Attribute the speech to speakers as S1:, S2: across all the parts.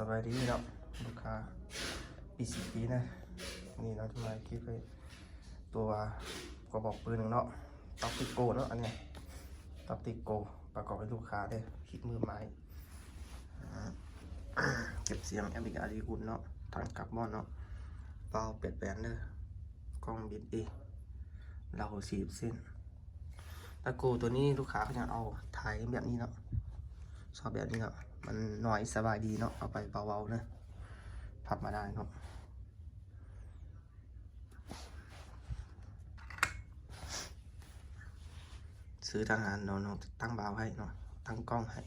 S1: บายดีเนาะลูกค้าปี10 ปีนะนี่เราจะมาคลิปเลยตัวกระบอกปืนหนึ่งเนาะต็อกติโกเนาะอันนี้ต็อกติโกประกอบให้ลูกค้าได้คิดมือไม้เก็บเสียงแอมบิกาดีกุลเนาะทางกลับมอนเนาะเป้าเป็ดแบนเนอร์กล้องบิดเอเรา40 เส้นตะโกตัวนี้ลูกค้าเขาจะเอาถ่ายแบบนี้เนาะชอบแบบนี้เนาะมันหน่อยสบายดีเนาะเอาไปเบาๆนะพับมาได้เนาะซื้อทางงานเนาะตั้งบาวให้เนาะตั้งกล้องให้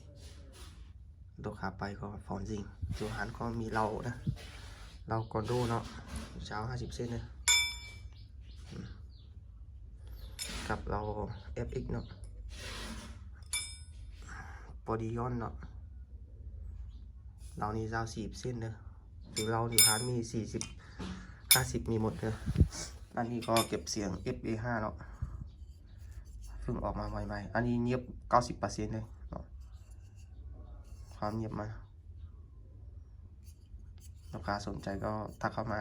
S1: ลูกค้าไปก็ฟอนจริงจูหันก็มีเรานะเราก่อนดูเนาะเช้า50 เส้นนะกับเรา FX เนาะบอดี้ย้อนเนาะเรานี่ยาว40 เส้นเนอะหรือเรานี่ฐานมี40 50มีหมดเนอะอันนี้ก็เก็บเสียง FA5 เนาะเพิ่งออกมาใหม่ๆอันนี้เงียบ 90% เลยเนาะความเงียบมาลูกค้าสนใจก็ทักเข้ามา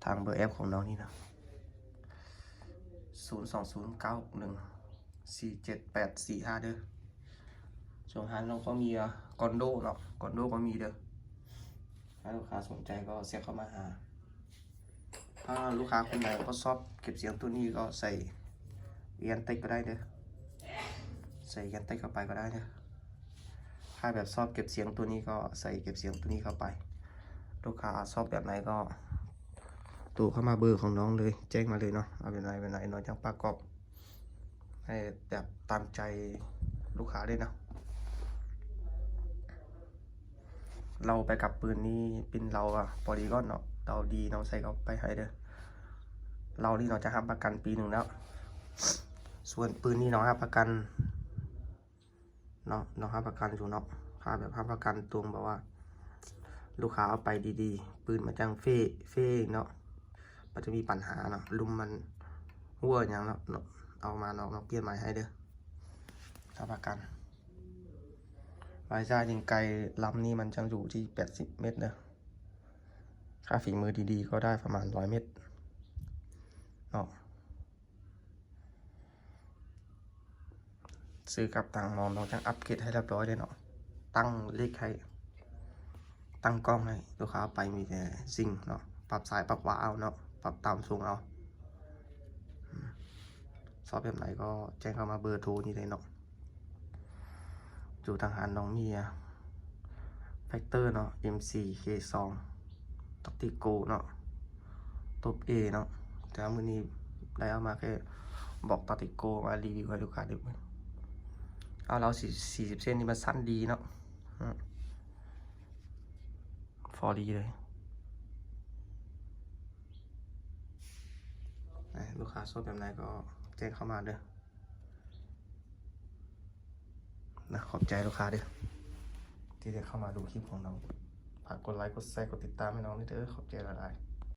S1: ทางเบอร์แอปของน้องนี่นะ020914784 เด้อช่วงฮันเราก็มีกอนโดเนาะกอนโดก็มีเด้อถ้าลูกค้าสนใจก็เสียเข้ามาหาถ้าลูกค้าคนไหนก็ชอบเก็บเสียงตัวนี้ก็ใส่ยันเต็กก็ได้เด้อใส่ยันเต็กเข้าไปก็ได้เด้อถ้าแบบชอบเก็บเสียงตัวนี้ก็ใส่เก็บเสียงตัวนี้เข้าไปลูกค้าชอบแบบไหนก็ตัวเข้ามาเบอร์ของน้องเลยแจ้งมาเลยเนาะเอาเป็นไหนน้องจังประกอบให้แบบตามใจลูกค้าได้นะเราไปกับปืนนี้เป็นเราพอดีก็เนาะเราดีน้องใส่เข้าไปให้เด้อเรานี่เราจะรับประกันปี 1แล้วส่วนปืนนี้น้องรับประกันเนาะน้องรับประกันอยู่เนาะค่าแบบรับประกันตรงแบบว่าลูกค้าเอาไปดีๆปืนมันจังเฟ่เนาะมันจะมีปัญหาเนาะลุมมันหัวอย่างเนาะเอามาน้องเปลี่ยนใหม่ให้เด้อรับประกันรายจ่ายยิงไกลลำนี้มันจังอยู่ที่80 เมตรเนอะค่าฝีมือดีๆก็ได้ประมาณ100 เมตรเนาะซื้อกับต่างมองเราจะอัปเกรดให้เรียบร้อยเลยเนาะตั้งเลขให้ตั้งกล้องให้ลูกค้าไปมีแต่ซิงเนาะปรับสายปรับวาล์วเนาะปรับตามทรงเอาชอบแบบไหนก็แจ้งเข้ามาเบอร์โทรนี่เลยเนาะอยู่ทางหารน้องมีแฟกเตอร์เนาะ M4K2 ต็อกติโกเนาะตบ A เนาะแต่มือนี้ได้เอามาแค่บอกต็อกติโกมารีวิวให้ลูกค้าดูเอาเรา40 เส้นนี่มันสั้นดีเนาะฟอร์ดีเลยลูกค้าชอบแบบไหนก็แจ้งเข้ามาเด้อนะขอบใจลูกค้าเด้อที่ได้เข้ามาดูคลิปของน้องฝากกดไลค์กดแชร์กดติดตามให้น้องด้วยเด้อขอบใจหลายๆ